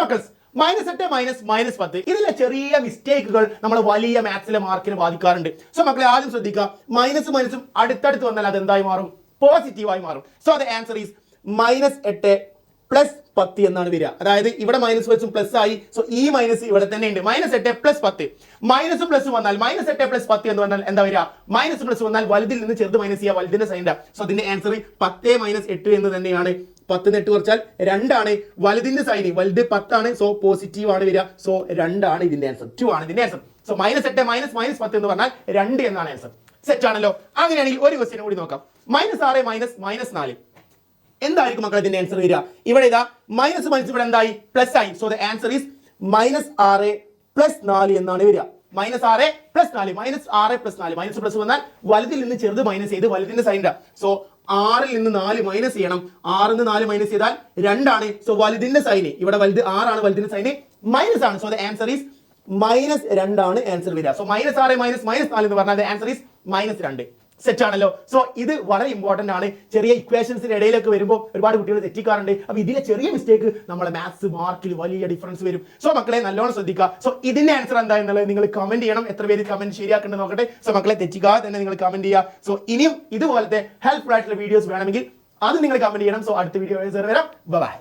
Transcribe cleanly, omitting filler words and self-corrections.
മക്കൾസ് -8 -10 ഇതിലെ ചെറിയ മിസ്റ്റേക്കുകൾ നമ്മൾ വലിയ മാത്സിലെ മാർക്കിന് ബാധിക്കാറുണ്ട്. സോ മക്കളെ ആദ്യം ശ്രദ്ധിക്കുക, മൈനസും അടുത്തടുത്ത് വന്നാൽ അത് എന്തായി മാറും? പോസിറ്റീവായി മാറും. സോ ദ ആൻസർ ഈസ് -8 + 10 എന്നാണ് വരിക. അതായത് ഇവിടെ മൈനസ് വെച്ചും പ്ലസ് ആയി. സോ ഈ മൈനസ് ഇവിടെ തന്നെ ഉണ്ട്. -8 + 10 മൈനസും പ്ലസ് വന്നാൽ -8 + 10 എന്ന് പറഞ്ഞാൽ എന്താ വരിക? മൈനസ് പ്ലസ് വന്നാൽ വലുതിൽ നിന്ന് ചെറുത് മൈനസ് ചെയ്യുക, വലുതിന്റെ സൈൻ. സോ ഇതിന്റെ ആൻസർ 10 - 8 എന്ന് തന്നെയാണ്. 10 8 കുറച്ചാൽ 2 ആണ്. വലുതിന്റെ സൈൻ വലുത് 10 ആണ്. സോ പോസിറ്റീവ് ആണ് വരിക. സോ 2 ആണ് ഇതിന്റെ ആൻസർ. 2 ആണ് ഇതിന്റെ ആൻസർ. സോ -8 -10 എന്ന് പറഞ്ഞാൽ 2 എന്നാണ് ആൻസർ. സെറ്റ് ആണല്ലോ. അങ്ങനെയാണെങ്കിൽ ഒരു ക്വസ്റ്റ്യൻ കൂടി നോക്കാം. -6 - -4 എന്തായിരിക്കും മക്കളെ ഇതിന്റെ ആൻസർ വരിക? ഇവിടെ ഇതാ മൈനസ് ഇവിടെ എന്തായി? പ്ലസ് ആയി. സോ ദ ആൻസർ ഈസ് -6 + 4 എന്നാണ് വരിക. -6 + 4 -6 + 4 മൈനസ് പ്ലസ് വന്നാൽ വലുതിൽ നിന്ന് ചെറുത് മൈനസ് ചെയ്ത് വലുതിന്റെ സൈൻ. സോ 6ൽ നിന്ന് 4 മൈനസ് ചെയ്യണം. 6ൽ നിന്ന് 4 മൈനസ് ചെയ്താൽ 2 ആണ്. സോ വലുതിന്റെ സൈൻ ഇവിടെ വലുത് 6 ആണ്, വലുതിന്റെ സൈൻ മൈനസ് ആണ്. സോ ദ ആൻസർ ഈസ് -2 ആണ് ആൻസർ വരിക. സോ -6 -4 എന്ന് പറഞ്ഞാൽ ആൻസർ ഈസ് -2. സെറ്റ് ആണല്ലോ. സോ ഇത് വളരെ ഇമ്പോർട്ടന്റ് ആണ്. ചെറിയ ഇക്വേഷൻസിന്റെ ഇടയിലൊക്കെ വരുമ്പോൾ ഒരുപാട് കുട്ടികൾ തെറ്റിക്കാറുണ്ട്. അപ്പൊ ഇതിലെ ചെറിയ മിസ്റ്റേക്ക് നമ്മളെ മാത്സ് മാർക്കിൽ വലിയ ഡിഫറൻസ് വരും. സോ മക്കളെ നല്ലോണം ശ്രദ്ധിക്കുക. സോ ഇതിന്റെ ആൻസർ എന്താ എന്നുള്ളത് നിങ്ങൾ കമന്റ് ചെയ്യണം. എത്ര പേര് കമന്റ് ശരിയാക്കേണ്ടത് നോക്കട്ടെ. സോ മക്കളെ തെറ്റിക്കാതെ തന്നെ നിങ്ങൾ കമന്റ് ചെയ്യുക. സോ ഇനിയും ഇതുപോലത്തെ ഹെൽപ്ഫുൾ ആയിട്ടുള്ള വീഡിയോസ് വേണമെങ്കിൽ അത് നിങ്ങൾ കമന്റ് ചെയ്യണം. സോ അടുത്ത വീഡിയോ വരാം. ബൈ.